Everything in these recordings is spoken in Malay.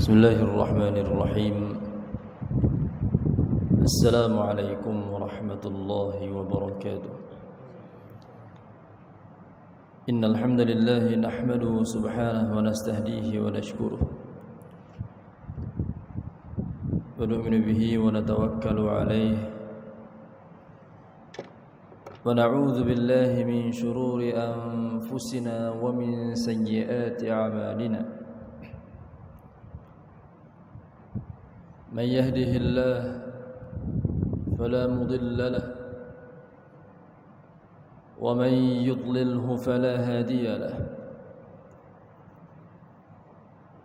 Bismillahirrahmanirrahim. Assalamualaikum warahmatullahi wabarakatuh. Innal hamdalillah nahmaduhu subhanahu wa nastahdihi wa nashkuruh wa nu'minu bihi wa natawakkalu alayhi wa na'udzu billahi min shururi anfusina wa min sayyiati a'malina. من يهده الله فلا مضل له ومن يضلله فلا هادي له.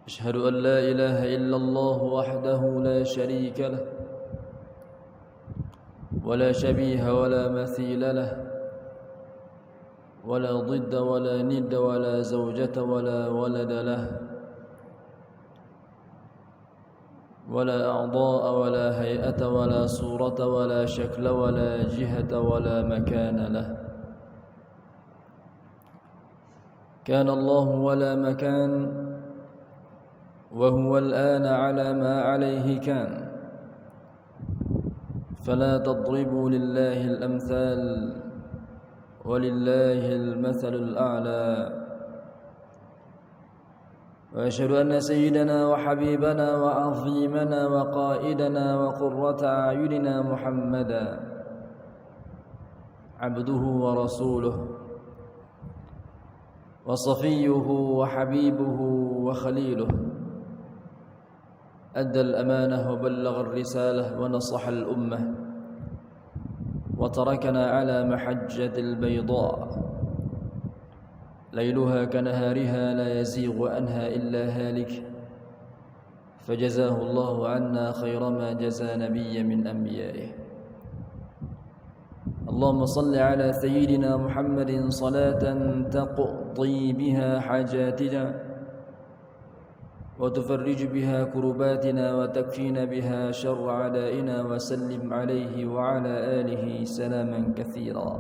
أشهد أن لا إله إلا الله وحده لا شريك له ولا شبيه ولا مثيل له ولا ضد ولا ند ولا زوجة ولا ولد له ولا أعضاء ولا هيئة ولا صورة ولا شكل ولا جهة ولا مكان له. كان الله ولا مكان وهو الآن على ما عليه كان. فلا تضربوا لله الأمثال ولله المثل الأعلى. وأشهد أن سيدنا وحبيبنا وعظيمنا وقائدنا وقرة أعيننا محمدا عبده ورسوله وصفيه وحبيبه وخليله. أدى الأمانة وبلغ الرسالة ونصح الأمة وتركنا على محجة البيضاء ليلها كنهارها لا يزيغ عنها إلا هالك. فجزاه الله عنا خير ما جزى نبي من أنبيائه. اللهم صل على سيدنا محمد صلاة تقضي بها حاجاتنا وتفرج بها كرباتنا وتكفينا بها شر أعدائنا وسلم عليه وعلى آله سلاما كثيرا.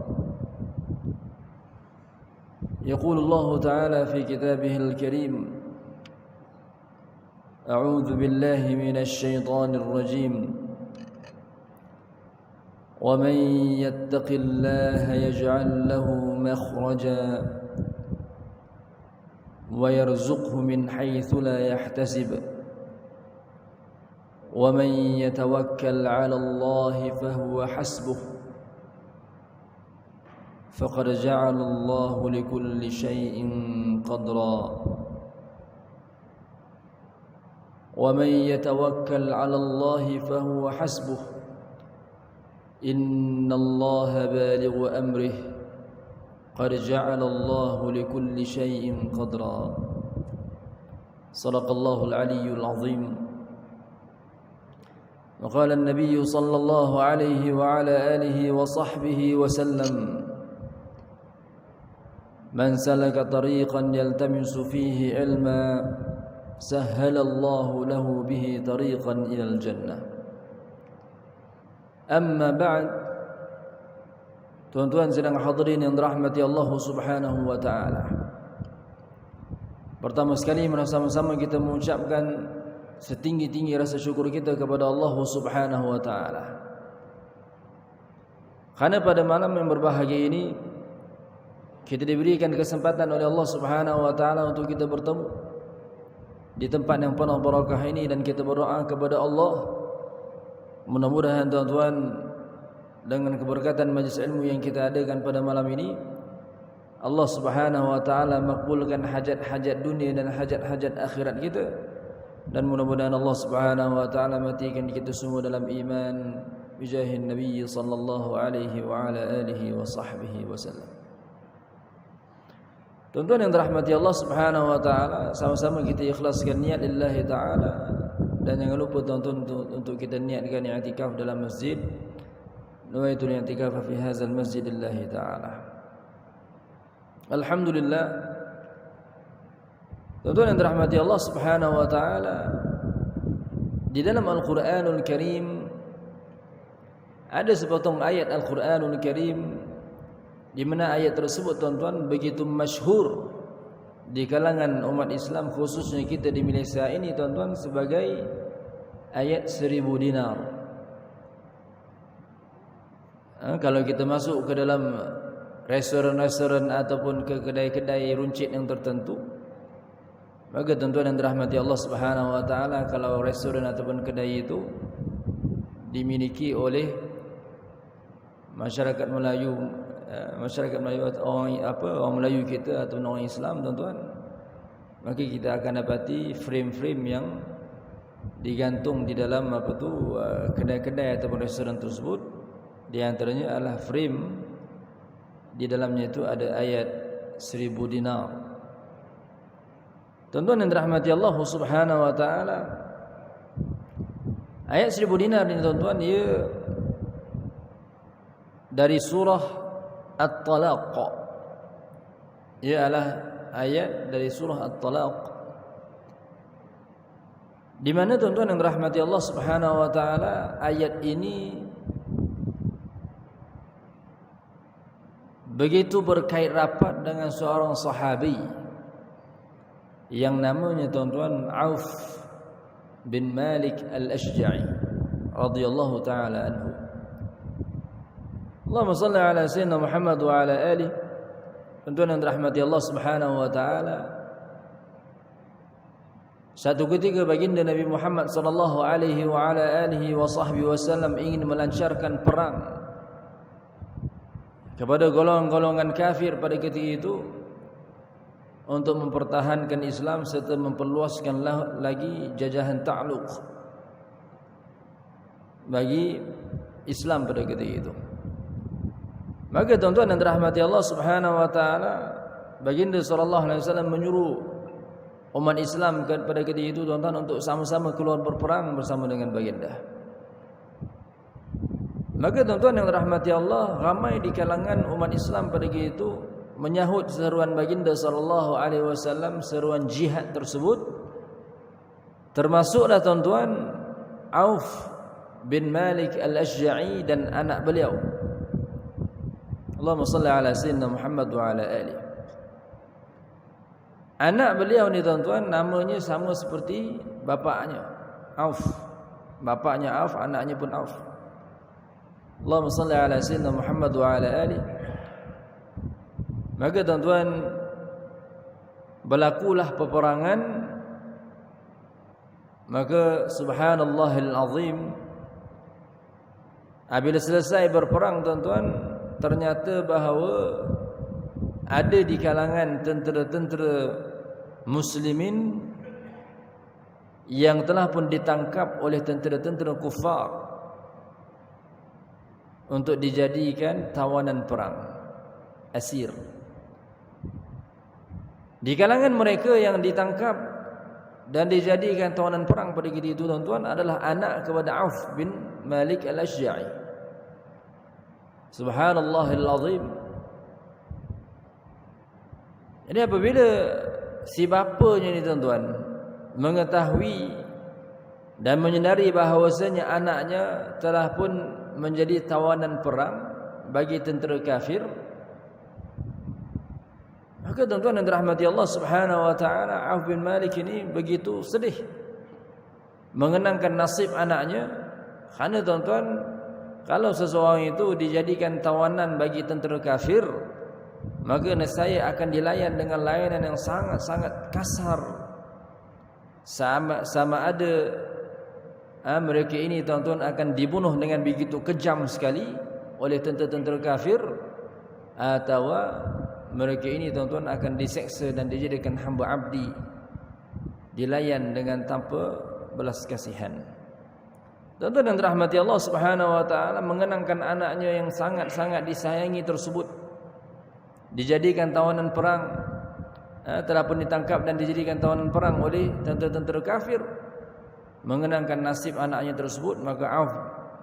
يقول الله تعالى في كتابه الكريم: أعوذ بالله من الشيطان الرجيم ومن يتق الله يجعل له مخرجا ويرزقه من حيث لا يحتسب ومن يتوكل على الله فهو حسبه فقد جعل الله لكل شيء قدرا ومن يتوكل على الله فهو حسبه إن الله بالغ أمره قد جعل الله لكل شيء قدرا. صدق الله العلي العظيم. وقال النبي صلى الله عليه وعلى آله وصحبه وسلم: من سلك طريقا يلتمس فيه علما سهل الله له به طريقا إلى الجنة. أما بعد. Tuan-tuan sedang hadirin yang dirahmati Allah Subhanahu wa taala. Pertama sekali bersama-sama kita mengucapkan setinggi-tinggi rasa syukur kita kepada Allah Subhanahu wa taala. Karena pada malam yang berbahagia ini kita diberikan kesempatan oleh Allah Subhanahu wa taala untuk kita bertemu di tempat yang penuh barakah ini, dan kita berdoa kepada Allah mudah-mudahan tuan-tuan dengan keberkatan majlis ilmu yang kita adakan pada malam ini, Allah Subhanahu wa taala makbulkan hajat-hajat dunia dan hajat-hajat akhirat kita, dan mudah-mudahan Allah Subhanahu wa taala matikan kita semua dalam iman bijahin Nabi sallallahu alaihi wa ala alihi wa sahbihi wasallam. Tuan-tuan yang dirahmati Allah Subhanahu wa taala, sama-sama kita ikhlaskan niat lillahi taala, dan jangan lupa tuan-tuan untuk kita niatkan i'tikaf dalam masjid. Nawaitu i'tikaf fi hadzal masjid lillahi taala. Alhamdulillah. Tuan-tuan yang dirahmati Allah Subhanahu wa taala, di dalam Al-Qur'anul Karim ada sepotong ayat Al-Qur'anul Karim di mana ayat tersebut tuan-tuan begitu masyhur di kalangan umat Islam, khususnya kita di Malaysia ini tuan-tuan, sebagai ayat 1000 dinar. Kalau kita masuk ke dalam restoran-restoran ataupun ke kedai-kedai runcit yang tertentu, maka tuan-tuan yang dirahmati Allah Subhanahu wa taala, kalau restoran ataupun kedai itu dimiliki oleh masyarakat Melayu orang Melayu kita atau orang Islam, tuan-tuan, maka kita akan dapati frame-frame yang digantung di dalam kedai-kedai ataupun restoran tersebut. Di antaranya adalah frame, di dalamnya itu ada ayat 1000 dinar. Tuan-tuan yang dirahmati Allah Subhanahu wa taala, ayat 1000 dinar ini tuan-tuan, ia dari surah At-Talaq. Ia adalah ayat dari surah At-Talaq, di mana tuan-tuan yang dirahmati Allah Subhanahu wa taala, ayat ini begitu berkait rapat dengan seorang sahabi yang namanya tuan-tuan Auf bin Malik Al-Ashja'i radhiyallahu taala anhu. Allahumma salli ala sayyidina Muhammad wa ala alihi. Tuan-tuan yang dirahmati Allah Subhanahu wa taala, satu ketika baginda Nabi Muhammad sallallahu alaihi wa ala alihi wa sahbihi wasallam ingin melancarkan perang kepada golongan-golongan kafir pada ketika itu untuk mempertahankan Islam serta memperluaskan lagi jajahan ta'luq bagi Islam pada ketika itu. Maka tuan-tuan yang dirahmati Allah Subhanahu wa taala, baginda sallallahu alaihi wasallam menyuruh umat Islam pada ketika itu tuan-tuan untuk sama-sama keluar berperang bersama dengan baginda. Maka tuan-tuan yang dirahmati Allah, ramai di kalangan umat Islam pada ketika itu menyahut seruan baginda sallallahu alaihi wasallam, seruan jihad tersebut. Termasuklah tuan-tuan Auf bin Malik Al-Ashja'i dan anak beliau. Allahumma salli ala sayyidina Muhammad wa ala alihi. Anak beliau ni tuan-tuan namanya sama seperti bapaknya, Auf. Bapaknya Auf, anaknya pun Auf. Allahumma salli ala sayyidina Muhammad wa ala alihi. Maka tuan-tuan, berlakulah peperangan. Maka subhanallahil azim, apabila selesai berperang tuan-tuan, ternyata bahawa ada di kalangan tentera-tentera muslimin yang telah pun ditangkap oleh tentera-tentera kufar untuk dijadikan tawanan perang, asir. Di kalangan mereka yang ditangkap dan dijadikan tawanan perang pada ketika itu tuan-tuan adalah anak kepada Auf bin Malik Al-Ashja'i. Subhanallahil azim. Jadi apabila si bapanya ni tuan-tuan mengetahui dan menyedari bahawasanya anaknya telah pun menjadi tawanan perang bagi tentera kafir, maka tuan-tuan yang dirahmati Allah Subhanahu wa taala, Auf bin Malik ini begitu sedih mengenangkan nasib anaknya. Kerana tuan-tuan, kalau seseorang itu dijadikan tawanan bagi tentera kafir, maka nescaya akan dilayan dengan layanan yang sangat-sangat kasar. Sama ada mereka ini tuan-tuan akan dibunuh dengan begitu kejam sekali oleh tentera-tentera kafir, atau mereka ini tuan-tuan akan diseksa dan dijadikan hamba abdi, dilayan dengan tanpa belas kasihan. Tuan-tuan yang dirahmati Allah Subhanahu wa taala mengenangkan anaknya yang sangat-sangat disayangi tersebut dijadikan tawanan perang, telah pun ditangkap dan dijadikan tawanan perang oleh tentera-tentera kafir. Mengenangkan nasib anaknya tersebut, maka Auf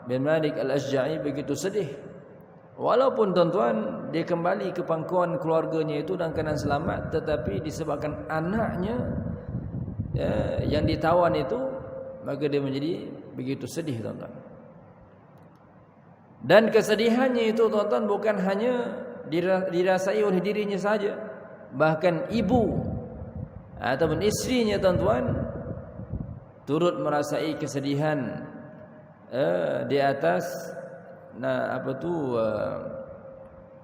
bin Malik Al-Ashja'i begitu sedih. Walaupun tuan-tuan dia kembali ke pangkuan keluarganya itu dalam keadaan selamat, tetapi disebabkan anaknya yang ditawan itu, maka dia menjadi begitu sedih tuan-tuan. Dan kesedihannya itu tuan-tuan bukan hanya dirasai oleh dirinya saja, bahkan ibu ataupun isterinya tuan-tuan turut merasai kesedihan di atas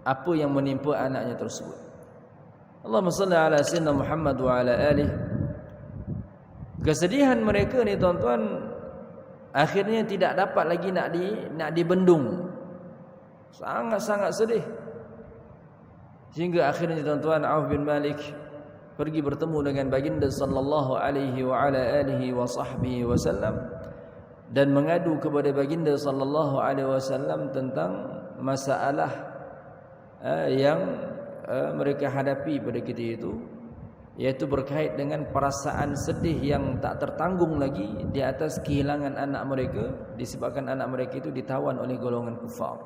apa yang menimpa anaknya tersebut. Allahumma salli ala sayyidina Muhammad wa ala alihi. Kesedihan mereka ni tuan-tuan akhirnya tidak dapat lagi nak dibendung. Sangat-sangat sedih. Sehingga akhirnya tuan-tuan Auf bin Malik pergi bertemu dengan baginda sallallahu alaihi wa ala alihi wa sahbihi wasallam dan mengadu kepada baginda sallallahu alaihi wasallam tentang masalah yang mereka hadapi pada ketika itu, yaitu berkait dengan perasaan sedih yang tak tertanggung lagi di atas kehilangan anak mereka disebabkan anak mereka itu ditawan oleh golongan kufar.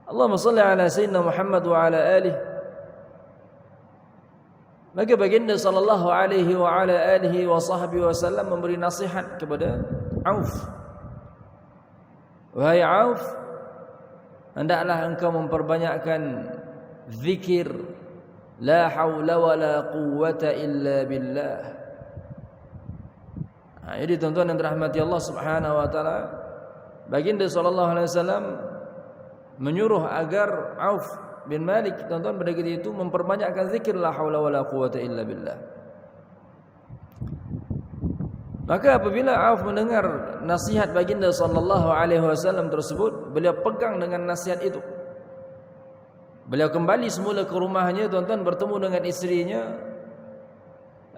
Allahumma salli ala sayyidina Muhammad wa ala alihi. Maka baginda sallallahu alaihi wa ala alihi wa sahbihi wasallam memberi nasihat kepada Auf. Wahai Auf, hendaklah engkau memperbanyakkan zikir la haula wala quwwata illa billah. Jadi tuan-tuan yang dirahmati Allah Subhanahu wa taala, baginda sallallahu alaihi wasallam menyuruh agar Auf bin Malik tuan-tuan pada ketika itu memperbanyakkan zikir la haula wala quwwata illa billah. Maka apabila Auf mendengar nasihat baginda sallallahu alaihi wasallam tersebut, beliau pegang dengan nasihat itu. Beliau kembali semula ke rumahnya tuan-tuan, bertemu dengan isterinya.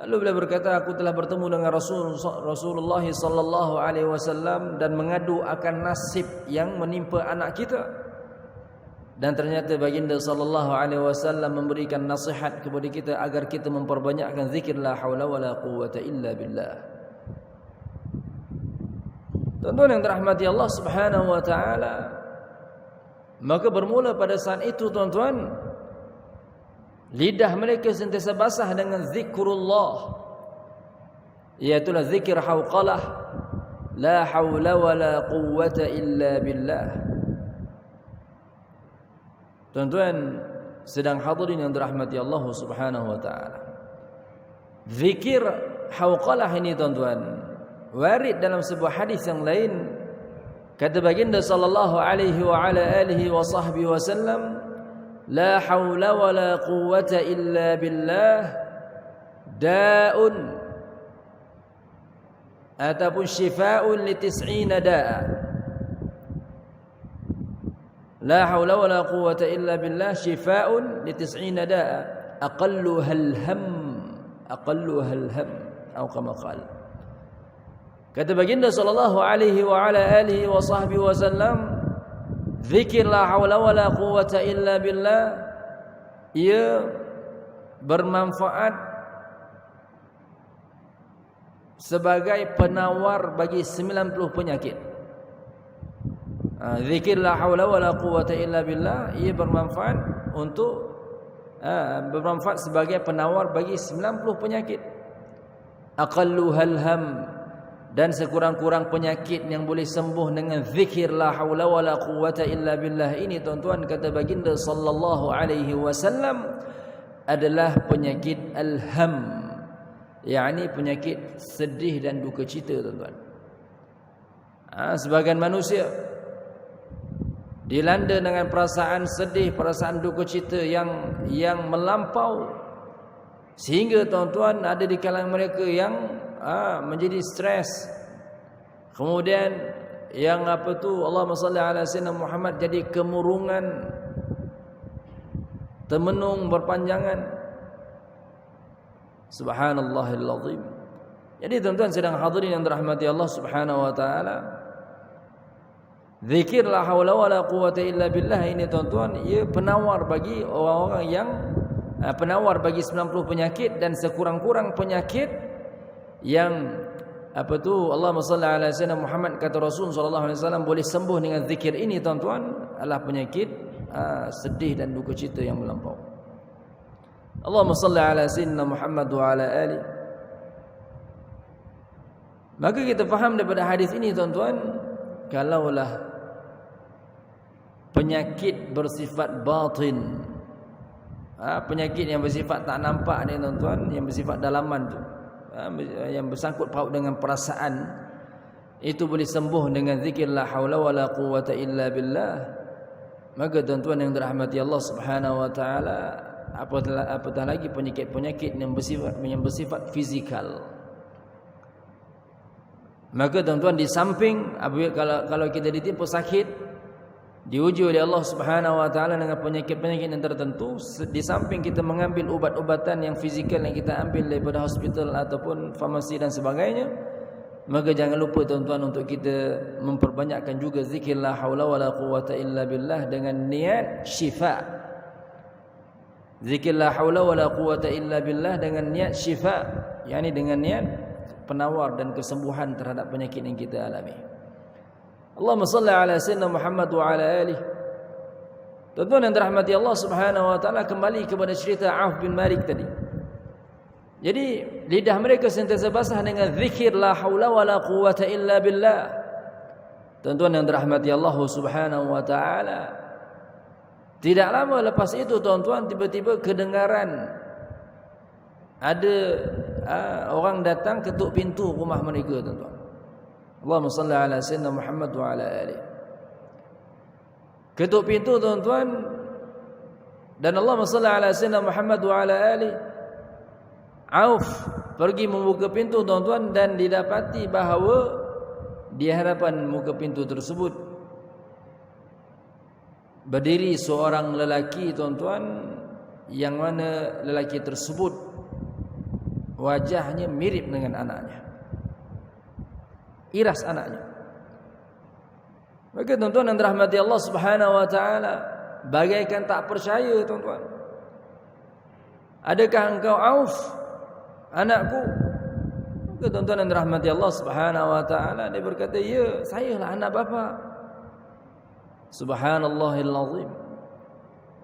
Lalu beliau berkata, aku telah bertemu dengan Rasulullah sallallahu alaihi wasallam dan mengadu akan nasib yang menimpa anak kita. Dan ternyata baginda sallallahu alaihi wasallam memberikan nasihat kepada kita agar kita memperbanyakkan zikir la haula wala quwwata illa billah. Tuan-tuan yang dirahmati Allah Subhanahu wa taala, maka bermula pada saat itu tuan-tuan, lidah mereka sentiasa basah dengan zikrullah, iaitu zikir hauqalah la haula wala quwwata illa billah. Tuan-tuan sedang hadirin yang dirahmati Allah Subhanahu wa taala, zikir hauqalah ini tuan-tuan warid dalam sebuah hadis yang lain. Kata baginda sallallahu alaihi wa ala alihi wa sahbihi wasallam, la haula wa la quwwata illa billah da'un ataupun shifaa'un li 90 da'a. La haula wa la quwwata illa billah shifaa'un li 90 da'a aqalluha al-ham atau kama qala. Kata baginda sallallahu alaihi wa ala alihi wa sahbihi wasallam, zikir la haula wa la quwwata illa billah ia bermanfaat sebagai penawar bagi 90 penyakit. Zikir la haula wa la quwwata illa billah ia bermanfaat untuk bermanfaat sebagai penawar bagi 90 penyakit. Aqalluhal ham, dan sekurang-kurang penyakit yang boleh sembuh dengan zikir la haula wala quwwata illa billah ini tuan-tuan, kata baginda sallallahu alaihi wasallam, adalah penyakit al-ham, yakni penyakit sedih dan duka cita tuan-tuan. Sebagian manusia dilanda dengan perasaan sedih, perasaan duka cita yang melampau, sehingga tuan-tuan ada di kalangan mereka yang menjadi stres. Kemudian yang Allahumma salli ala sayyidina Muhammad, jadi kemurungan, temenung berpanjangan. Subhanallahil azim. Jadi tuan-tuan sedang hadirin yang dirahmati Allah Subhanahu wa taala, zikir la haula wala quwwata illa billah ini tuan-tuan ia penawar bagi orang-orang yang penawar bagi 90 penyakit, dan sekurang-kurang penyakit yang Allahumma salli ala sayyidina Muhammad, kata Rasul sallallahu alaihi wasallam, boleh sembuh dengan zikir ini tuan-tuan, adalah penyakit sedih dan duka cita yang melampau. Allahumma salli ala sayyidina Muhammad wa ala ali. Maka kita faham daripada hadis ini tuan-tuan, kalaulah penyakit bersifat batin, penyakit yang bersifat tak nampak ni tuan-tuan, yang bersifat dalaman tu, yang bersangkut paut dengan perasaan, itu boleh sembuh dengan zikir la haula wala quwwata illa billah. Maka tuan-tuan yang dirahmati Allah Subhanahu wa taala, apatah lagi penyakit-penyakit yang bersifat fizikal. Maka tuan-tuan, di samping kalau kita ditimpa sakit, diuji oleh Allah Subhanahu wa taala dengan penyakit-penyakit yang tertentu, di samping kita mengambil ubat-ubatan yang fizikal yang kita ambil daripada hospital ataupun farmasi dan sebagainya, maka jangan lupa tuan-tuan untuk kita memperbanyakkan juga zikir la haula wala quwwata illa billah dengan niat syifa. Zikir la haula wala quwwata illa billah dengan niat syifa, yakni dengan niat penawar dan kesembuhan terhadap penyakit yang kita alami. Allahumma salli ala sayyidina Muhammad wa ala alihi. Tuan-tuan yang dirahmati Allah Subhanahu wa taala, kembali kepada cerita Auf bin Malik tadi. Jadi lidah mereka sentiasa basah dengan zikir la haula wala quwwata illa billah. Tuan-tuan yang dirahmati Allah Subhanahu wa taala, tidak lama lepas itu tuan-tuan, tiba-tiba kedengaran ada orang datang ketuk pintu rumah mereka tuan-tuan. Allahumma salli ala sayyidina Muhammad wa ala alihi. Ketuk pintu tuan-tuan, dan Allahumma salli ala sayyidina Muhammad wa ala alihi. Auf pergi membuka pintu tuan-tuan, dan didapati bahawa di hadapan muka pintu tersebut berdiri seorang lelaki tuan-tuan, yang mana lelaki tersebut wajahnya mirip dengan anaknya, iras anaknya. Maka tuan-tuan yang dirahmati Allah Subhanahu wa taala, bagaikan tak percaya tuan-tuan. Adakah engkau Auf, anakku? Maka tuan-tuan yang dirahmati Allah Subhanahu wa taala, dia berkata, ya, sayalah anak bapa. Subhanallahil azim.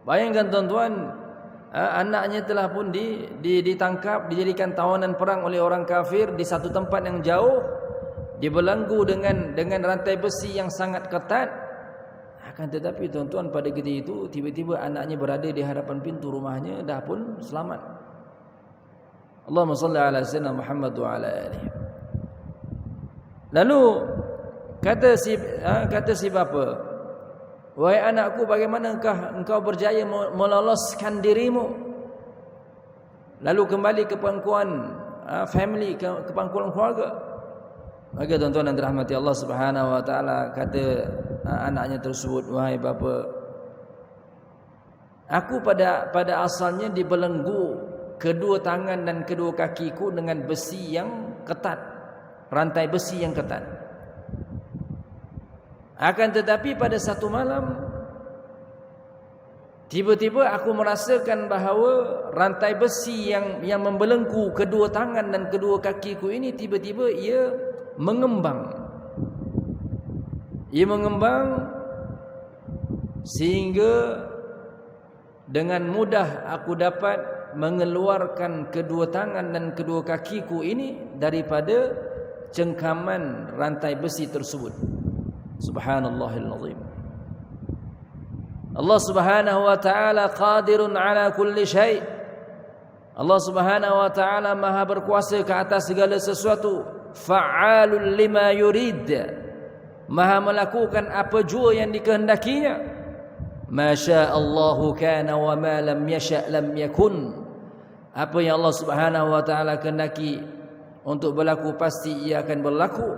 Bayangkan tuan-tuan, anaknya telah pun ditangkap, dijadikan tawanan perang oleh orang kafir di satu tempat yang jauh, dibelenggu dengan rantai besi yang sangat ketat. Akan tetapi tuan-tuan, pada ketika itu tiba-tiba anaknya berada di hadapan pintu rumahnya, dah pun selamat. Allahumma salli ala sayyidina Muhammad wa ala alihi. Lalu kata si bapa, wahai anakku, bagaimanakah engkau berjaya meloloskan dirimu? Lalu kembali ke pangkuan family, ke pangkuan keluarga. Maka tuan-tuan yang dirahmati Allah Subhanahu wa taala, kata anaknya tersebut, wahai bapa, aku pada asalnya dibelenggu kedua tangan dan kedua kakiku dengan besi yang ketat, rantai besi yang ketat. Akan tetapi pada satu malam, tiba-tiba aku merasakan bahawa rantai besi yang membelenggu kedua tangan dan kedua kakiku ini, tiba-tiba ia mengembang. Ia mengembang sehingga dengan mudah aku dapat mengeluarkan kedua tangan dan kedua kakiku ini daripada cengkaman rantai besi tersebut. Subhanallahil azim. Allah Subhanahu wa taala qadirun ala kulli syai'. Allah Subhanahu wa taala maha berkuasa ke atas segala sesuatu. Fa'alul lima yurid, maha melakukan apa jua yang dikehendakinya. Masyaallahu kana wa ma lam yasha' lam yakun. Apa yang Allah Subhanahu wa taala kehendaki untuk berlaku, pasti ia akan berlaku,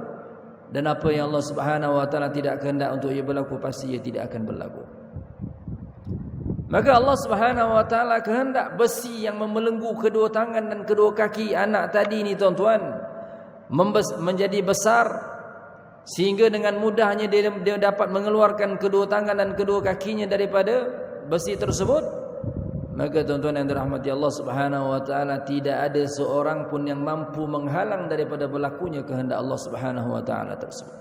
dan apa yang Allah Subhanahu wa taala tidak kehendak untuk ia berlaku, pasti ia tidak akan berlaku. Maka Allah Subhanahu wa taala kehendak besi yang membelenggu kedua tangan dan kedua kaki anak tadi ni tuan-tuan menjadi besar, sehingga dengan mudahnya dia dapat mengeluarkan kedua tangan dan kedua kakinya daripada besi tersebut. Maka tuan-tuan yang dirahmati Allah Subhanahu wa taala, tidak ada seorang pun yang mampu menghalang daripada berlakunya kehendak Allah Subhanahu wa taala tersebut.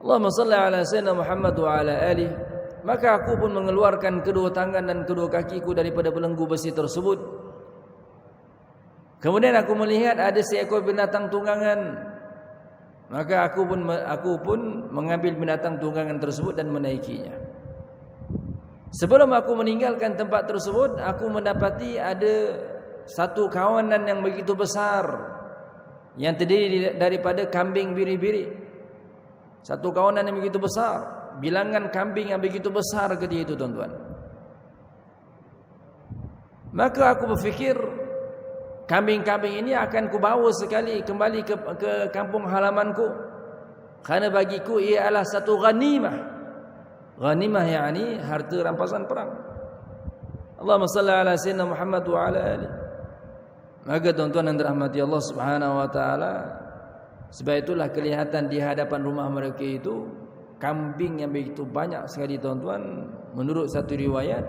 Allahumma salli ala sayyidina Muhammad wa ala alihi. Maka aku pun mengeluarkan kedua tangan dan kedua kakiku daripada belenggu besi tersebut. Kemudian aku melihat ada seekor binatang tunggangan. Maka aku pun mengambil binatang tunggangan tersebut dan menaikinya. Sebelum aku meninggalkan tempat tersebut, aku mendapati ada satu kawanan yang begitu besar yang terdiri daripada kambing biri-biri. Satu kawanan yang begitu besar, bilangan kambing yang begitu besar ketika itu, tuan-tuan. Maka aku berfikir, kambing-kambing ini akan kubawa sekali kembali ke kampung halamanku, kerana bagiku ia adalah satu ghanimah. Ghanimah yakni harta rampasan perang. Allahumma salli ala sayyidina Muhammad wa ala alihi. Maka tuan-tuan yang dirahmati Allah Subhanahu wa taala, sebab itulah kelihatan di hadapan rumah mereka itu kambing yang begitu banyak sekali, tuan-tuan. Menurut satu riwayat,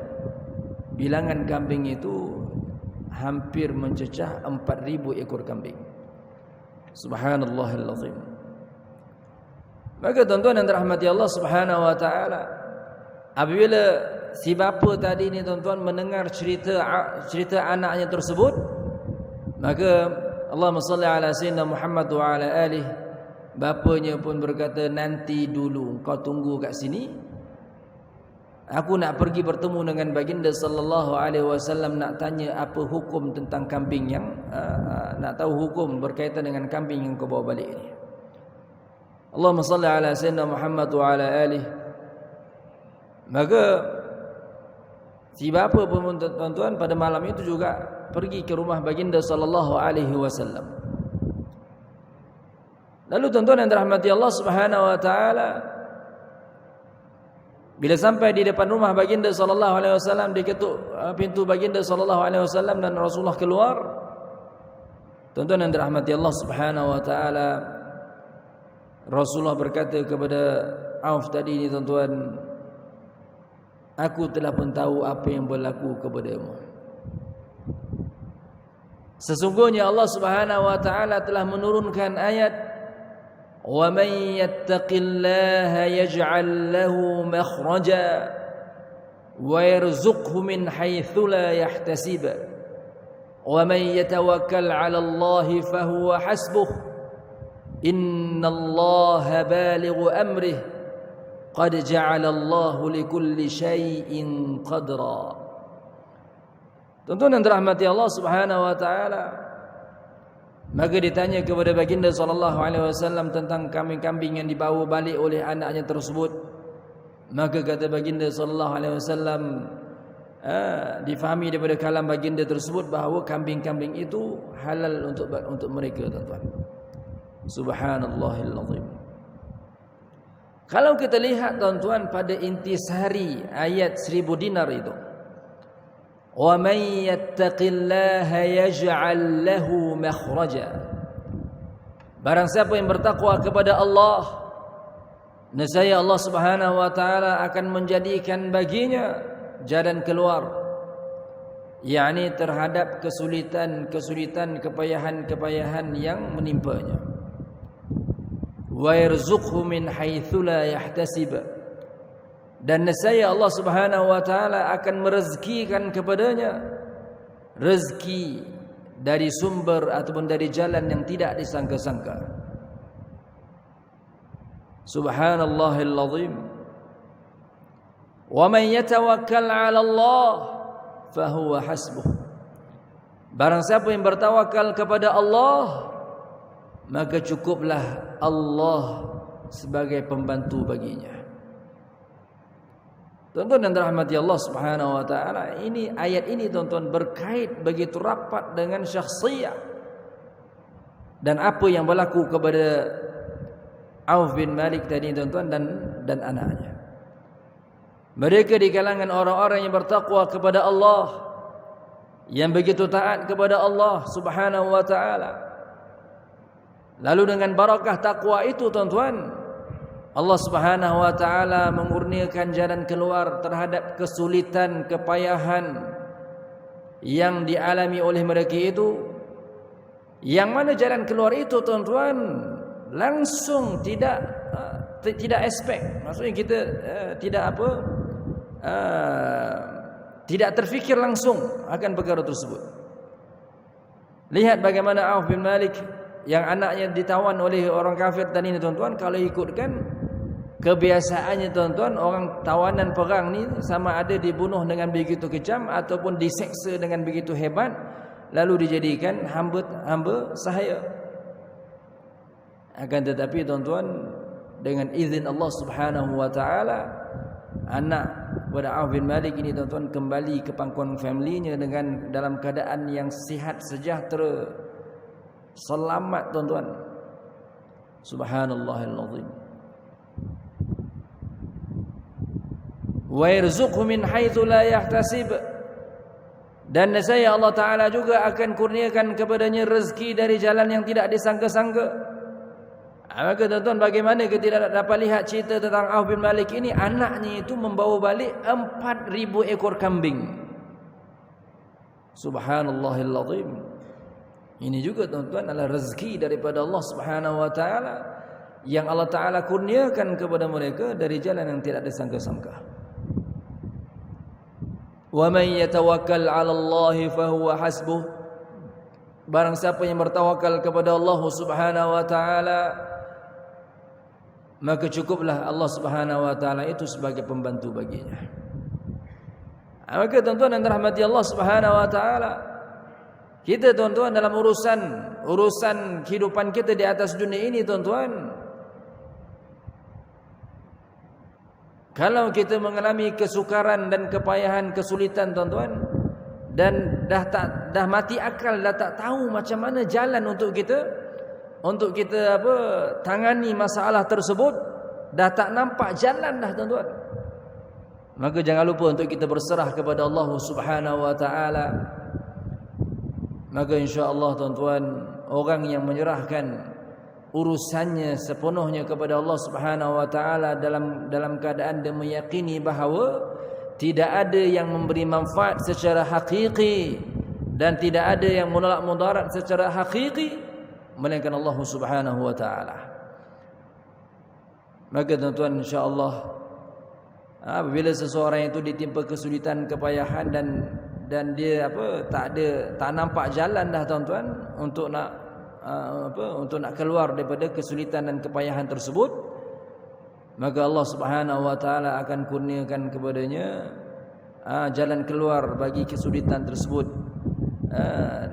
bilangan kambing itu hampir mencecah 4,000 ekor kambing. Subhanallahil azim. Maka tuan-tuan yang dirahmati Allah Subhanahu wa taala, apabila si bapa tadi ni, tuan-tuan, mendengar cerita anaknya tersebut, maka Allahumma salli ala sayyidina Muhammad wa ala alihi, bapanya pun berkata, nanti dulu, kau tunggu kat sini, aku nak pergi bertemu dengan baginda sallallahu alaihi wasallam, nak tanya apa hukum tentang kambing yang nak tahu hukum berkaitan dengan kambing yang kau bawa balik ini. Allahumma salli ala sayyidina Muhammad wa ala alihi. Maka si bapa pun, tuan-tuan, pada malam itu juga pergi ke rumah baginda sallallahu alaihi wasallam. Lalu tuan-tuan yang dirahmati Allah Subhanahu wa taala, bila sampai di depan rumah baginda sallallahu alaihi wasallam, diketuk pintu baginda sallallahu alaihi wasallam dan Rasulullah keluar. Tuan-tuan yang dirahmati Allah Subhanahu wa taala, Rasulullah berkata kepada Auf tadi ni, tuan-tuan, aku telah pun tahu apa yang berlaku kepadamu. Sesungguhnya Allah Subhanahu wa taala telah menurunkan ayat, "Wa man yattaqillaha yaj'al lahu makhraja wa yarzuqhu min haitsu la yahtasib. Wa man yatawakkal 'ala Allah fa huwa hasbuh. Innallaha balighu amrihi. Qad ja'ala Allahu likulli syai'in qadra." Tuan-tuan yang dirahmati Allah Subhanahu wa taala, maka ditanya kepada baginda sallallahu alaihi wasallam tentang kambing-kambing yang dibawa balik oleh anaknya tersebut. Maka kata baginda sallallahu alaihi wasallam, difahami daripada kalam baginda tersebut bahawa kambing-kambing itu halal untuk mereka, tuan-tuan. Subhanallahil azim. Kalau kita lihat, tuan-tuan, pada intisari ayat 1000 dinar itu, wa man yattaqillaha yaj'al lahu makhraja, barang siapa yang bertakwa kepada Allah, nescaya Allah Subhanahu wa taala akan menjadikan baginya jalan keluar, yakni terhadap kesulitan, kepayahan yang menimpanya. Wa yarzuqhu min haitsu la yahtasib, dan nescaya Allah Subhanahu wa taala akan merezekikan kepadanya rezeki dari sumber ataupun dari jalan yang tidak disangka-sangka. Subhanallahil azim. Wa man yatawakkal 'ala Allah fa huwa hasbuh. Barang siapa yang bertawakal kepada Allah, maka cukuplah Allah sebagai pembantu baginya. Tuan-tuan yang dirahmati Allah Subhanahu wa taala, ini ayat ini, tuan-tuan, berkait begitu rapat dengan syakhsiyah dan apa yang berlaku kepada Auf bin Malik tadi, tuan-tuan, dan anaknya. Mereka di kalangan orang-orang yang bertakwa kepada Allah, yang begitu taat kepada Allah Subhanahu wa taala. Lalu dengan barakah takwa itu, tuan-tuan, Allah Subhanahu wa taala mengurniakan jalan keluar terhadap kesulitan, kepayahan yang dialami oleh mereka itu. Yang mana jalan keluar itu, tuan-tuan, langsung tidak expect. Maksudnya kita tidak terfikir langsung akan perkara tersebut. Lihat bagaimana Auf bin Malik yang anaknya ditawan oleh orang kafir tadi ini, tuan-tuan, kalau ikutkan kebiasaannya tuan-tuan, orang tawanan perang ni sama ada dibunuh dengan begitu kejam ataupun diseksa dengan begitu hebat, lalu dijadikan hamba sahaya. Akan tetapi tuan-tuan, dengan izin Allah Subhanahu wa taala, anak pada Auf bin Malik ini tuan-tuan kembali ke pangkuan familinya dengan dalam keadaan yang sihat sejahtera, selamat tuan-tuan. Subhanallahil azim. Wa yarzuqhu min haitsu la yahtasib, dan nescaya Allah Taala juga akan kurniakan kepadanya rezeki dari jalan yang tidak disangka-sangka. Maka tuan-tuan, bagaimana kita tidak dapat lihat cerita tentang Auf bin Malik ini, anaknya itu membawa balik 4,000 ekor kambing. Subhanallahil azim. Ini juga tuan-tuan adalah rezeki daripada Allah Subhanahu wa taala yang Allah Taala kurniakan kepada mereka dari jalan yang tidak disangka-sangka. Wa man yatawakkal 'ala Allah fa huwa hasbuh. Barang siapa yang bertawakal kepada Allah Subhanahu wa taala, maka cukuplah Allah Subhanahu wa taala itu sebagai pembantu baginya. Maka tuan-tuan yang dirahmati Allah Subhanahu wa taala, kita tuan-tuan dalam urusan kehidupan kita di atas dunia ini tuan-tuan, kalau kita mengalami kesukaran dan kepayahan, kesulitan tuan-tuan, dan dah mati akal, dah tak tahu macam mana jalan untuk kita tangani masalah tersebut, dah tak nampak jalan dah tuan-tuan, maka jangan lupa untuk kita berserah kepada Allah Subhanahu wa taala. Maka insya-Allah tuan-tuan, orang yang menyerahkan urusannya sepenuhnya kepada Allah Subhanahu wa taala dalam keadaan dia meyakini bahawa tidak ada yang memberi manfaat secara hakiki dan tidak ada yang menolak mudarat secara hakiki melainkan Allah Subhanahu wa taala. Maka tuan-tuan, insya-Allah apabila seseorang itu ditimpa kesulitan, kepayahan dan dia tak nampak jalan dah tuan-tuan untuk nak keluar daripada kesulitan dan kepayahan tersebut, maka Allah Subhanahu wa taala akan kurniakan kepadanya jalan keluar bagi kesulitan tersebut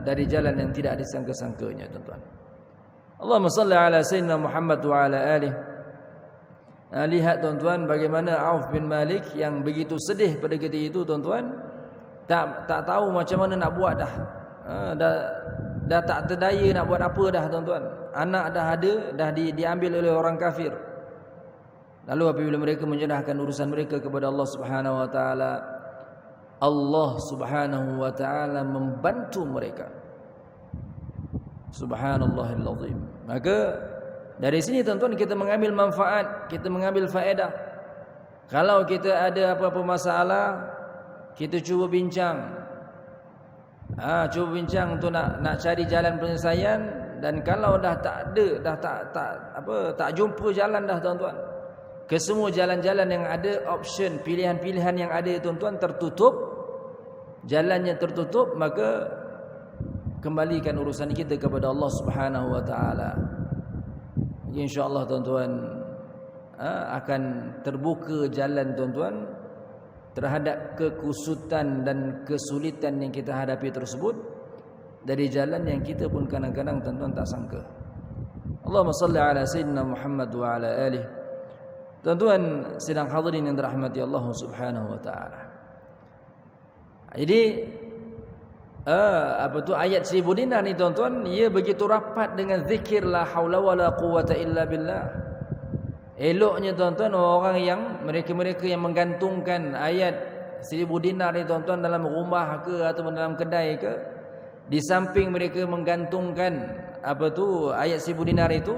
dari jalan yang tidak disangka-sangkanya tuan-tuan. Allahumma salli ala sayyidina Muhammad wa ala alihi. Lihat tuan-tuan bagaimana Auf bin Malik yang begitu sedih pada ketika itu tuan-tuan, tak tahu macam mana nak buat dah. Dah tak terdaya nak buat apa dah tuan-tuan. Anak dah ada, dah diambil oleh orang kafir. Lalu apabila mereka menyerahkan urusan mereka kepada Allah Subhanahu wa taala, Allah Subhanahu wa taala membantu mereka. Subhanallahil azim. Maka dari sini tuan-tuan kita mengambil manfaat, kita mengambil faedah. Kalau kita ada apa-apa masalah, kita cuba bincang. Cuba bincang untuk nak cari jalan penyelesaian, dan kalau dah tak ada, tak jumpa jalan dah tuan-tuan, kesemua jalan-jalan yang ada, option, pilihan-pilihan yang ada tuan-tuan tertutup, jalannya tertutup, maka kembalikan urusan kita kepada Allah Subhanahu wa taala. Insya-Allah tuan-tuan akan terbuka jalan tuan-tuan terhadap kekusutan dan kesulitan yang kita hadapi tersebut, dari jalan yang kita pun kadang-kadang tuan-tuan tak sangka. Allahumma salli ala sayyidina Muhammad wa ala alihi. Tuan-tuan sidang hadirin yang dirahmati Allah Subhanahu wa taala. Jadi ayat 1000 dinar ni tuan-tuan, ia begitu rapat dengan zikir la haula wala quwata illa billah. Eloknya tuan-tuan orang yang mereka yang menggantungkan ayat 1000 dinar ni tuan-tuan dalam rumah ke ataupun dalam kedai ke, di samping mereka menggantungkan ayat 1000 dinar itu,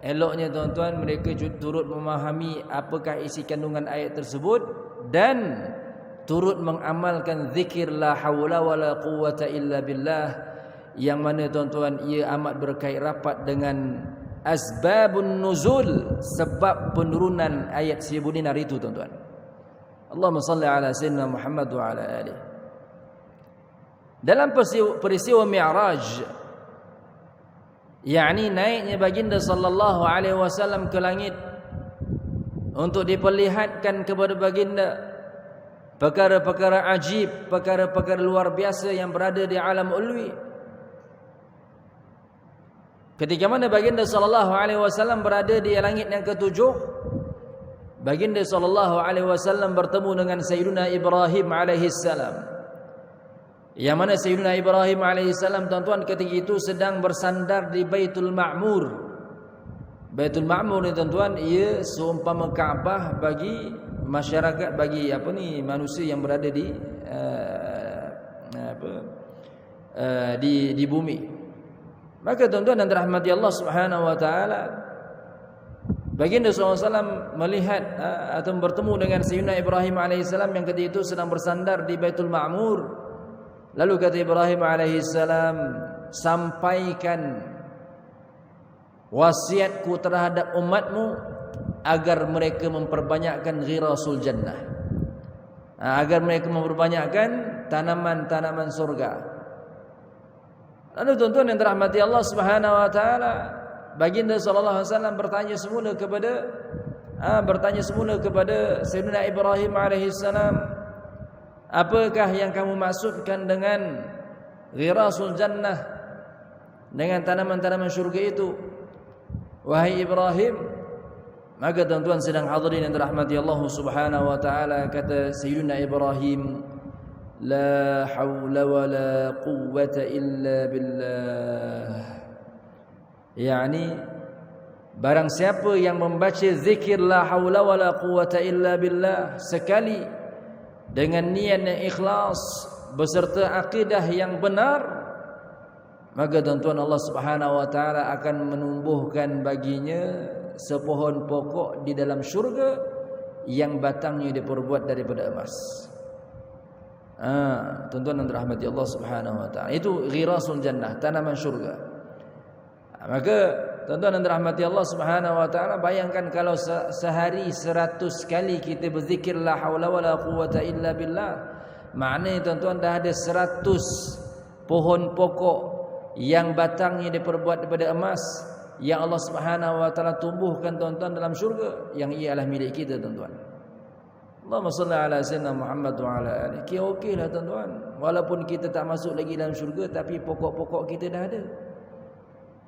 eloknya tuan-tuan mereka turut memahami apakah isi kandungan ayat tersebut dan turut mengamalkan zikir la haula wala quwata illa billah, yang mana tuan-tuan ia amat berkait rapat dengan asbabun nuzul, sebab penurunan ayat 1000 dinar itu tuan-tuan. Allahumma salli ala sayyidina Muhammad wa ala alihi. Dalam peristiwa Mi'raj, yakni naiknya baginda sallallahu alaihi wasallam ke langit, untuk diperlihatkan kepada baginda perkara-perkara ajib, perkara-perkara luar biasa yang berada di alam ulwi. Ketika mana baginda sallallahu alaihi wasallam berada di langit yang ketujuh, baginda sallallahu alaihi wasallam bertemu dengan Sayyidina Ibrahim alaihi salam. Yang mana Sayyidina Ibrahim alaihi salam tuan-tuan ketika itu sedang bersandar di Baitul Ma'mur. Baitul Ma'mur ni tuan-tuan, ia seumpama Kaabah bagi masyarakat, bagi manusia yang berada di bumi. Maka tuan-tuan dan dirahmati Allah Subhanahu wa taala, baginda SAW melihat atau bertemu dengan Sayyidina Ibrahim alaihissalam yang ketika itu sedang bersandar di Baitul Ma'mur. Lalu kata Ibrahim alaihissalam, sampaikan wasiatku terhadap umatmu agar mereka memperbanyakkan ghirasul jannah, agar mereka memperbanyakkan tanaman-tanaman surga. Lalu tuan-tuan yang dirahmati Allah Subhanahu wa taala, baginda sallallahu alaihi wasallam bertanya semula kepada Sayyidina Ibrahim alaihi salam, apakah yang kamu maksudkan dengan ghirasul jannah, dengan tanaman-tanaman syurga itu, wahai Ibrahim? Maka tuan-tuan sedang hadirin yang dirahmati Allah Subhanahu wa taala, kata Sayyidina Ibrahim, la haula wala quwwata illa billah. Yani barang siapa yang membaca zikir la haula wala quwwata illa billah sekali dengan niat yang ikhlas beserta akidah yang benar, maka tuan-tuan Allah Subhanahu wa taala akan menumbuhkan baginya sepohon pokok di dalam syurga yang batangnya diperbuat daripada emas. Tuan-tuan dan dirahmati Allah Subhanahu wa taala, itu ghirasul jannah, tanaman syurga. Maka tuan-tuan dan dirahmati Allah Subhanahu wa taala, bayangkan kalau sehari 100 kali kita berzikir la haula wala quwwata illa billah, maknanya tuan-tuan dah ada 100 pohon pokok yang batangnya diperbuat daripada emas yang Allah Subhanahu wa taala tumbuhkan tuan-tuan dalam syurga, yang ialah milik kita tuan-tuan. Allahumma salli ala sayyidina Muhammad wa ala alihi. Kira okeylah tuan-tuan, walaupun kita tak masuk lagi dalam syurga, tapi pokok-pokok kita dah ada.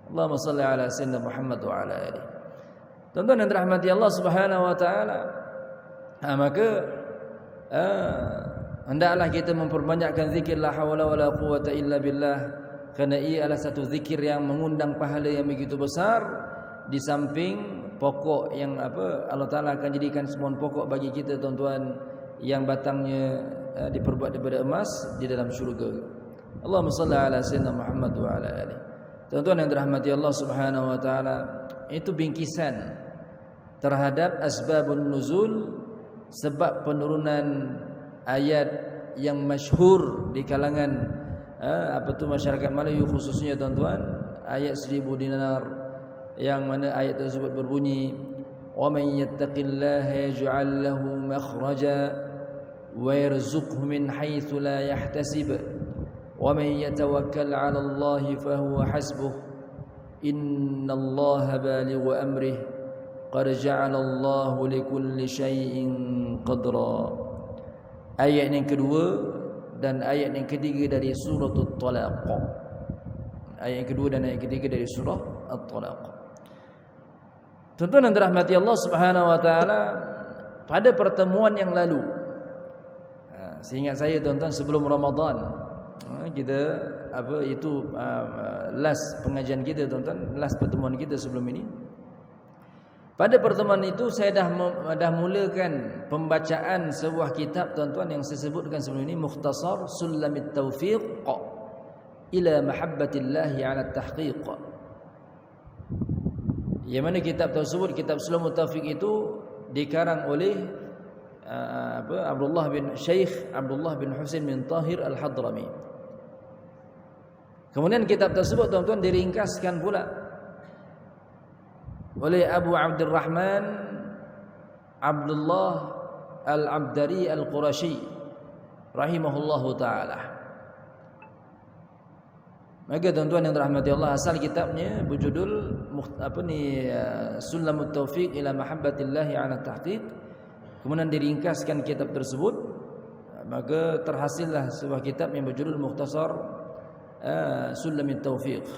Allahumma salli ala sayyidina Muhammad wa ala alihi. Tuan-tuan yang dirahmati Allah Subhanahu wa taala, maka hendaklah kita memperbanyakkan zikir la haula wala quwwata illa billah, kerana ia adalah satu zikir yang mengundang pahala yang begitu besar, di samping pokok yang Allah Taala akan jadikan semua pokok bagi kita tuan-tuan yang batangnya diperbuat daripada emas di dalam syurga. Allahumma salli ala sayyidina Muhammad wa ala alihi. Tuan-tuan yang dirahmati Allah Subhanahu wa taala, itu bingkisan terhadap asbabun nuzul, sebab penurunan ayat yang masyhur di kalangan masyarakat Melayu khususnya tuan-tuan, ayat 1000 dinar, yang mana ayat tersebut berbunyi, wa man yattaqillaha yaj'al lahu makhraja wa yarzuqhu min haitsu la yahtasib wa man yatawakkal 'ala Allahi fa huwa hasbuh innallaha balighu amrihi qad ja'ala Allahu likulli syai'in qadra. Ayat yang kedua dan ayat yang ketiga dari surah At-Talaq. Ayat yang kedua dan ayat yang ketiga dari surah At-Talaq. Tuan-tuan yang dirahmati Allah Subhanahu wa taala, pada pertemuan yang lalu, seingat saya tuan-tuan, sebelum Ramadan, kita last pengajian kita tuan-tuan, last pertemuan kita sebelum ini. Pada pertemuan itu saya dah mulakan pembacaan sebuah kitab tuan-tuan yang saya sebutkan sebelum ini, Mukhtasar Sulamit Taufiq ila Mahabbatillahi 'ala Tahqiq. Yang mana kitab tersebut, kitab Sulamut Taufiq itu dikarang oleh Syekh Abdullah bin Husain bin Tahir Al-Hadrami. Kemudian kitab tersebut tuan-tuan diringkaskan pula oleh Abu Abdurrahman Abdullah Al-Abdari Al-Qurashi rahimahullahu ta'ala. Maka tuan-tuan yang dirahmati Allah, asal kitabnya berjudul Sulamut Taufiq ila Mahabbatillah 'ala Tahqiq. Kemudian diringkaskan kitab tersebut, maka terhasillah sebuah kitab yang berjudul Mukhtasar Sulamut Taufiq.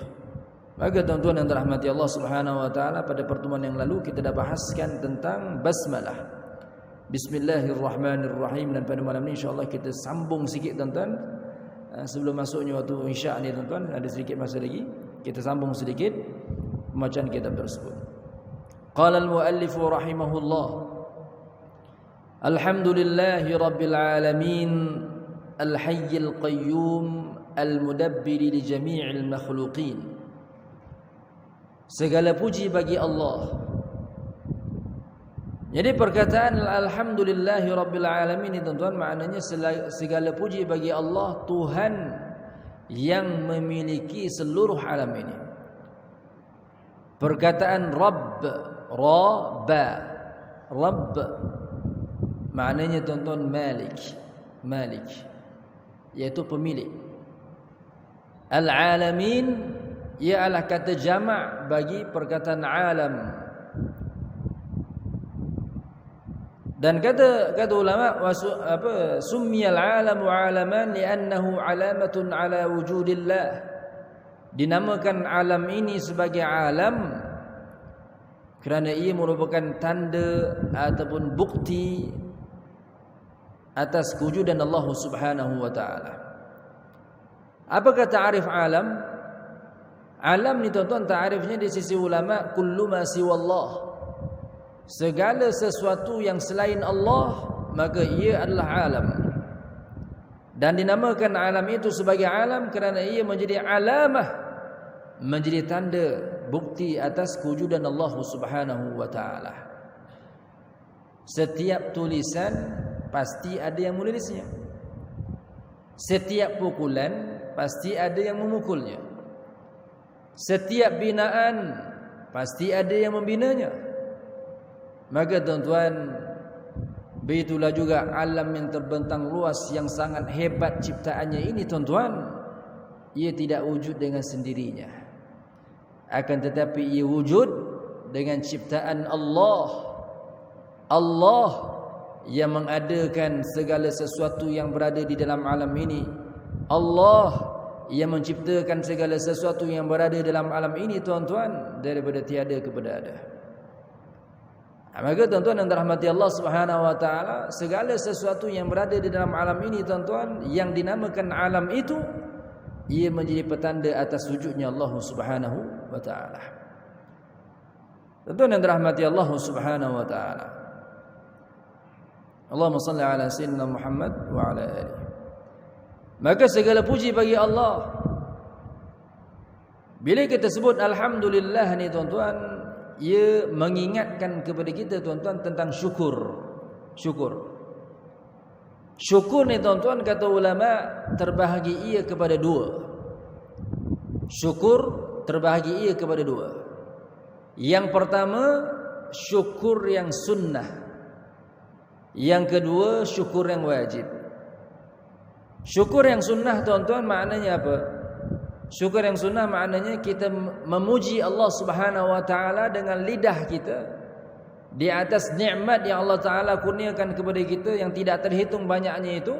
Maka tuan-tuan yang dirahmati Allah Subhanahu wa taala, pada pertemuan yang lalu kita dah bahaskan tentang basmalah. Bismillahirrahmanirrahim, dan pada malam ini insyaallah kita sambung sikit tuan-tuan. Sebelum masuknya waktu Isya ni tuan-tuan, ada sedikit masa lagi, kita sambung sedikit pembacaan kitab tersebut. Qala al-muallif rahimahullah, alhamdulillahi rabbil alamin, al-hayyil qayyum, al-mudabbir li jami'il makhluqin. Segala puji bagi Allah. Jadi perkataan alhamdulillahi rabbil alamin ini tuan-tuan, maknanya segala puji bagi Allah, Tuhan yang memiliki seluruh alam ini. Perkataan Rabb, Rabb maknanya tuan-tuan Malik, yaitu pemilik. Al-alamin ialah kata jamak bagi perkataan alam. Dan kata ulama, summiyal alamu alaman li'annahu alamatun ala wujudillah. Dinamakan alam ini sebagai alam kerana ia merupakan tanda ataupun bukti atas kewujudan Allah Subhanahu wa taala. Apakah ta'arif alam? Alam ni tuan-tuan, ta'arifnya di sisi ulama, kullu ma siwallah, segala sesuatu yang selain Allah, maka ia adalah alam. Dan dinamakan alam itu sebagai alam kerana ia menjadi alamah, menjadi tanda bukti atas kewujudan Allah Subhanahu wa taala. Setiap tulisan pasti ada yang menulisnya. Setiap pukulan pasti ada yang memukulnya. Setiap binaan pasti ada yang membinanya. Maka tuan-tuan, begitulah juga alam yang terbentang luas yang sangat hebat ciptaannya ini tuan-tuan, ia tidak wujud dengan sendirinya, akan tetapi ia wujud dengan ciptaan Allah. Allah yang mengadakan segala sesuatu yang berada di dalam alam ini. Allah yang menciptakan segala sesuatu yang berada dalam alam ini tuan-tuan, daripada tiada kepada ada. Maka tuan-tuan yang dirahmati Allah Subhanahu wa taala, segala sesuatu yang berada di dalam alam ini tuan-tuan, yang dinamakan alam itu, ia menjadi petanda atas wujudnya Allah Subhanahu wa taala. Tuan-tuan yang dirahmati Allah Subhanahu wa taala, Allahumma salli ala sayyidina Muhammad wa ala alihi. Maka segala puji bagi Allah. Bila kita sebut alhamdulillah ni tuan-tuan, ia mengingatkan kepada kita tuan-tuan tentang syukur. Syukur ni tuan-tuan, kata ulama, terbahagi ia kepada dua. Syukur terbahagi ia kepada dua. Yang pertama, syukur yang sunnah. Yang kedua, syukur yang wajib. Syukur yang sunnah tuan-tuan maknanya apa? Syukur yang sunnah maknanya kita memuji Allah Subhanahu wa taala dengan lidah kita di atas nikmat yang Allah taala kurniakan kepada kita yang tidak terhitung banyaknya itu,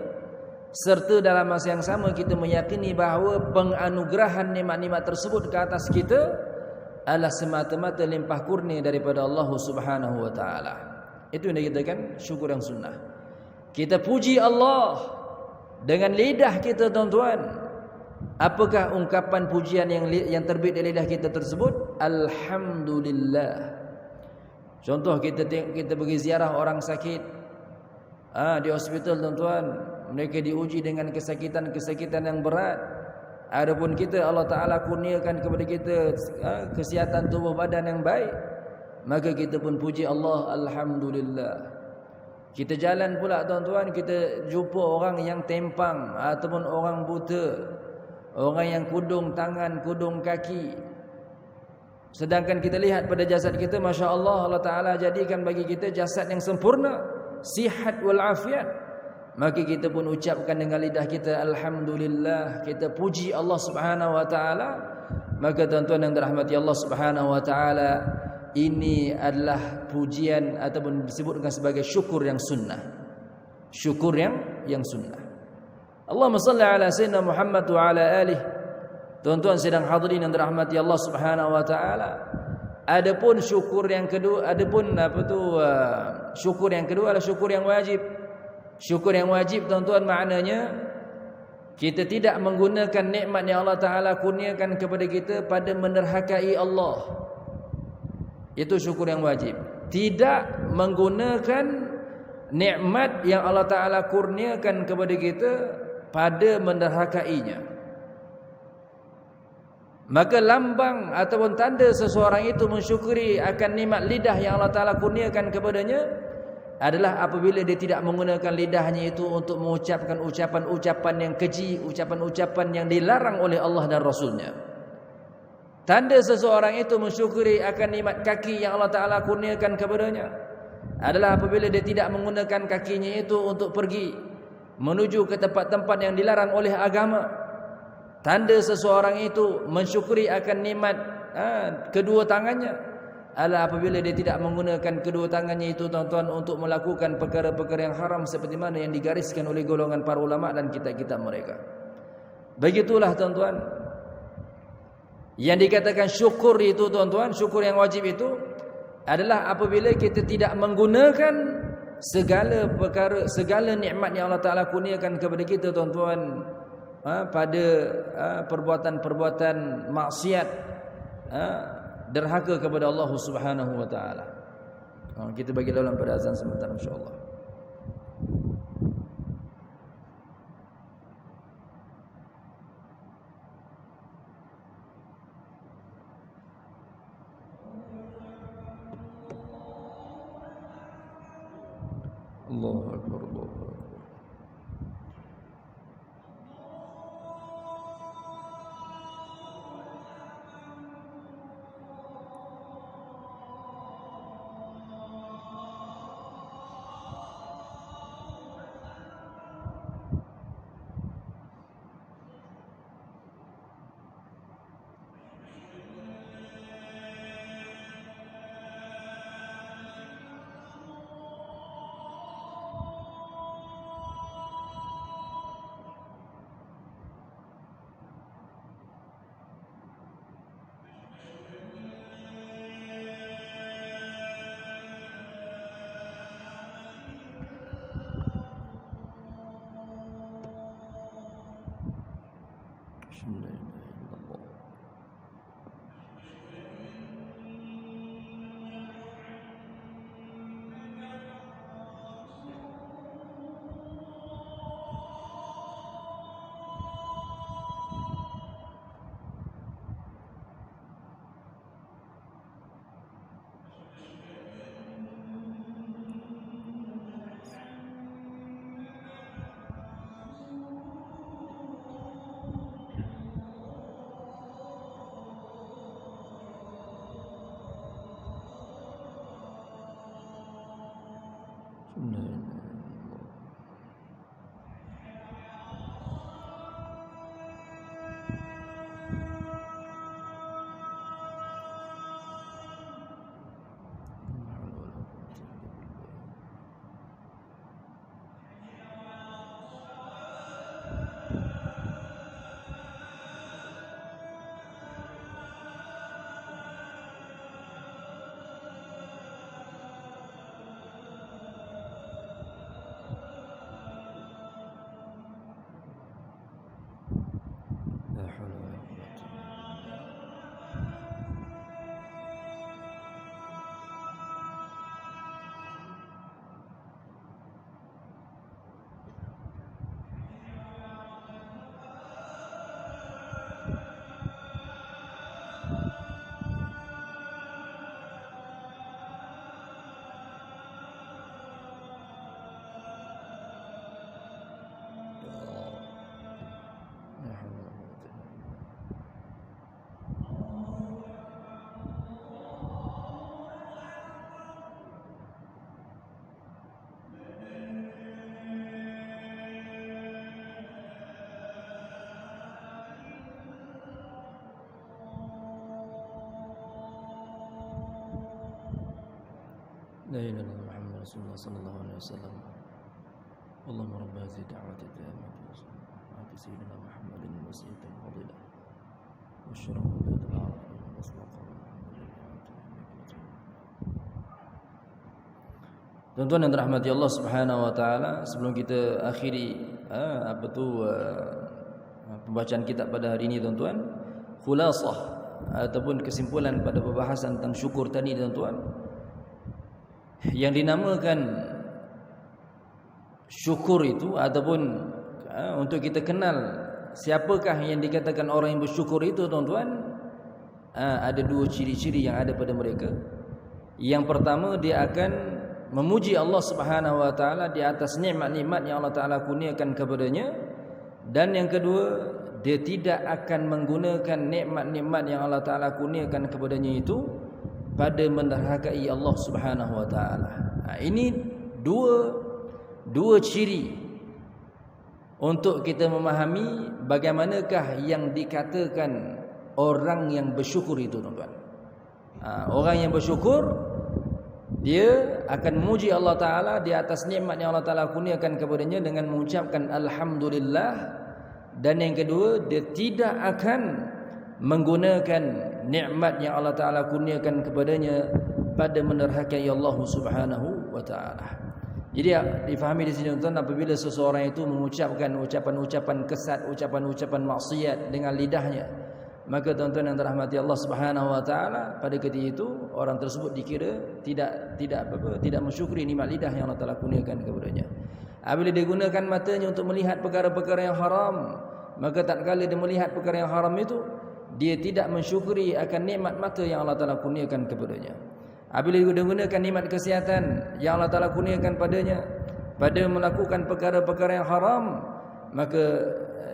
serta dalam masa yang sama kita meyakini bahawa penganugerahan nikmat-nikmat tersebut ke atas kita adalah semata-mata limpah kurnia daripada Allah Subhanahu wa taala. Itu yang dikatakan syukur yang sunnah. Kita puji Allah dengan lidah kita tuan-tuan. Apakah ungkapan pujian yang terbit dari lidah kita tersebut? Alhamdulillah. Contoh, kita pergi ziarah orang sakit di hospital tuan-tuan, mereka diuji dengan kesakitan yang berat. Adapun kita, Allah Ta'ala kurniakan kepada kita kesihatan tubuh badan yang baik, maka kita pun puji Allah, Alhamdulillah. Kita jalan pula tuan-tuan, kita jumpa orang yang tempang ataupun orang buta, orang yang kudung tangan, kudung kaki. Sedangkan kita lihat pada jasad kita, Masya Allah, Allah Ta'ala jadikan bagi kita jasad yang sempurna, sihat wal afiat. maka kita pun ucapkan dengan lidah kita alhamdulillah, kita puji Allah Subhanahu wa taala. Maka tuan-tuan yang dirahmati Allah Subhanahu wa taala, ini adalah pujian ataupun disebutkan sebagai syukur yang sunnah. Syukur yang sunnah. Allahumma salli ala sayyidina Muhammad wa ala alihi. Tuan-tuan sedang hadirin yang dirahmati Allah Subhanahu wa taala. Adapun syukur yang kedua, syukur yang kedua adalah syukur yang wajib. Syukur yang wajib tuan-tuan maknanya kita tidak menggunakan nikmat yang Allah Taala kurniakan kepada kita pada menerhakai Allah. Itu syukur yang wajib. Tidak menggunakan nikmat yang Allah Taala kurniakan kepada kita pada menderhakainya. Maka lambang ataupun tanda seseorang itu mensyukuri akan nikmat lidah yang Allah Taala kurniakan kepadanya adalah apabila dia tidak menggunakan lidahnya itu untuk mengucapkan ucapan-ucapan yang keji, ucapan-ucapan yang dilarang oleh Allah dan Rasulnya. Tanda seseorang itu mensyukuri akan nikmat kaki yang Allah Ta'ala kurniakan kepadanya adalah apabila dia tidak menggunakan kakinya itu untuk pergi menuju ke tempat-tempat yang dilarang oleh agama. Tanda seseorang itu mensyukuri akan nikmat kedua tangannya adalah apabila dia tidak menggunakan kedua tangannya itu tuan-tuan untuk melakukan perkara-perkara yang haram seperti mana yang digariskan oleh golongan para ulama dan kitab-kitab mereka. Begitulah tuan-tuan, yang dikatakan syukur itu tuan-tuan, syukur yang wajib itu adalah apabila kita tidak menggunakan segala perkara, segala nikmat yang Allah Ta'ala kurniakan kepada kita tuan-tuan pada perbuatan-perbuatan maksiat, derhaka kepada Allah Subhanahu wa taala. Kita bagi dalam pada azan sebentar insya-Allah. Allahu akbar, Allahu akbar. لا إله إلا الله محمد رسول الله صلى الله عليه وسلم اللهم رب هذه الدعوة التامة وآت سيدنا محمد الوسيلة الفضيلة والشرف والبيت العربي والمصدق Tuan-tuan yang dirahmati Allah Subhanahu wa taala, sebelum kita akhiri pembacaan kitab pada hari ini tuan-tuan, khulasah ataupun kesimpulan pada pembahasan tentang syukur tadi tuan-tuan, yang dinamakan syukur itu ataupun untuk kita kenal siapakah yang dikatakan orang yang bersyukur itu tuan-tuan, ada dua ciri-ciri yang ada pada mereka. Yang pertama, dia akan memuji Allah Subhanahu wa taala di atas nikmat-nikmat yang Allah taala kurniakan kepadanya, dan yang kedua, dia tidak akan menggunakan nikmat-nikmat yang Allah taala kurniakan kepadanya itu pada menderhakai Allah Subhanahu wa taala. Ini dua ciri untuk kita memahami bagaimanakah yang dikatakan orang yang bersyukur itu tuan-tuan. Orang yang bersyukur, dia akan memuji Allah Ta'ala di atas nikmat yang Allah Ta'ala kurniakan kepadanya dengan mengucapkan Alhamdulillah. Dan yang kedua, dia tidak akan menggunakan nikmat yang Allah Ta'ala kurniakan kepadanya pada menderhakai Allah Subhanahu wa Ta'ala. Jadi difahami di sini tuan-tuan, apabila seseorang itu mengucapkan ucapan-ucapan kesat, ucapan-ucapan maksiat dengan lidahnya, maka tuan-tuan yang dirahmati Allah Subhanahu wa taala, pada ketika itu orang tersebut dikira tidak mensyukuri nikmat lidah yang Allah Taala kurniakan kepadanya. Apabila dia gunakan matanya untuk melihat perkara-perkara yang haram, maka tatkala dia melihat perkara yang haram itu, dia tidak mensyukuri akan nikmat mata yang Allah Taala kurniakan kepadanya. Apabila dia gunakan nikmat kesihatan yang Allah Taala kurniakan padanya pada melakukan perkara-perkara yang haram, maka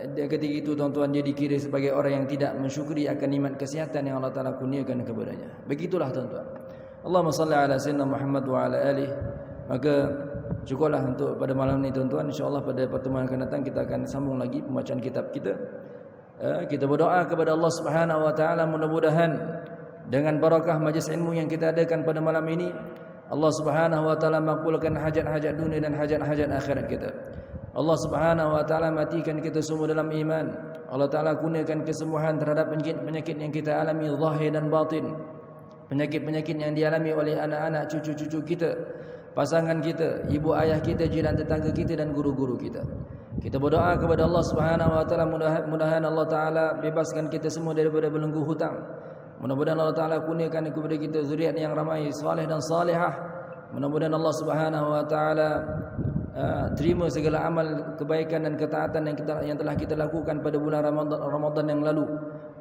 ketika itu tuan-tuan, dia dikira sebagai orang yang tidak mensyukuri akan nikmat kesihatan yang Allah Taala kurniakan kepadanya. Begitulah tuan-tuan. Allahumma salli ala sayyidina Muhammad wa ala alihi. Maka cukuplah untuk pada malam ini tuan-tuan. InsyaAllah pada pertemuan akan datang kita akan sambung lagi pembacaan kitab kita. Kita berdoa kepada Allah Subhanahu wa taala, mudah-mudahan dengan barakah majlis ilmu yang kita adakan pada malam ini, Allah Subhanahu wa taala makbulkan hajat-hajat dunia dan hajat-hajat akhirat kita. Allah Subhanahu wa taala matikan kita semua dalam iman. Allah Taala kurniakan kesembuhan terhadap penyakit yang kita alami zahir dan batin. Penyakit-penyakit yang dialami oleh anak-anak, cucu-cucu kita, pasangan kita, ibu ayah kita, jiran tetangga kita dan guru-guru kita. Kita berdoa kepada Allah Subhanahu wa taala, mudah-mudahan Allah Taala bebaskan kita semua daripada belenggu hutang. Mudah-mudahan Allah Taala kurniakan kepada kita zuriat yang ramai, saleh dan salihah. Mudah-mudahan Allah Subhanahu wa taala terima segala amal kebaikan dan ketaatan yang telah kita lakukan pada bulan Ramadan yang lalu.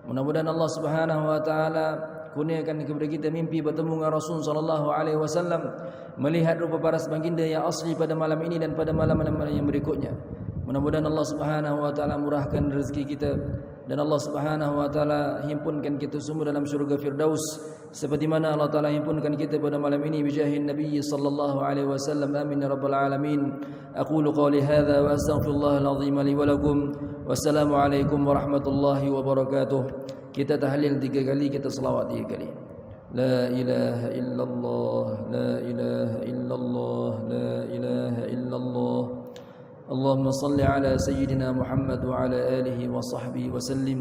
Mudah-mudahan Allah Subhanahu wa taala kurniakan kepada kita mimpi bertemu dengan Rasul sallallahu alaihi wasallam, melihat rupa paras baginda yang asli pada malam ini dan pada malam-malam yang berikutnya. Mudah-mudahan Allah Subhanahu wa taala murahkan rezeki kita dan Allah Subhanahu wa taala himpunkan kita semua dalam syurga Firdaus seperti mana Allah Taala himpunkan kita pada malam ini bijahin Nabi sallallahu alaihi wasallam. Amin ya rabbal alamin. Aqulu qawli hadza wa astaghfirullahal azim li wa lakum. Wassalamu alaikum warahmatullahi wabarakatuh. Kita tahlil 3 kali, kita selawat 3 kali. La ilaha illallah, la ilaha illallah, la ilaha illallah. اللهم صل على سيدنا محمد وعلى آله وصحبه وسلم.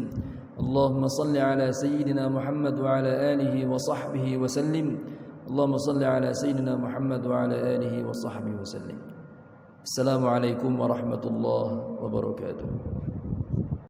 اللهم صل على سيدنا محمد وعلى آله وصحبه وسلم. اللهم صل على سيدنا محمد وعلى آله وصحبه وسلم. السلام عليكم ورحمة الله وبركاته.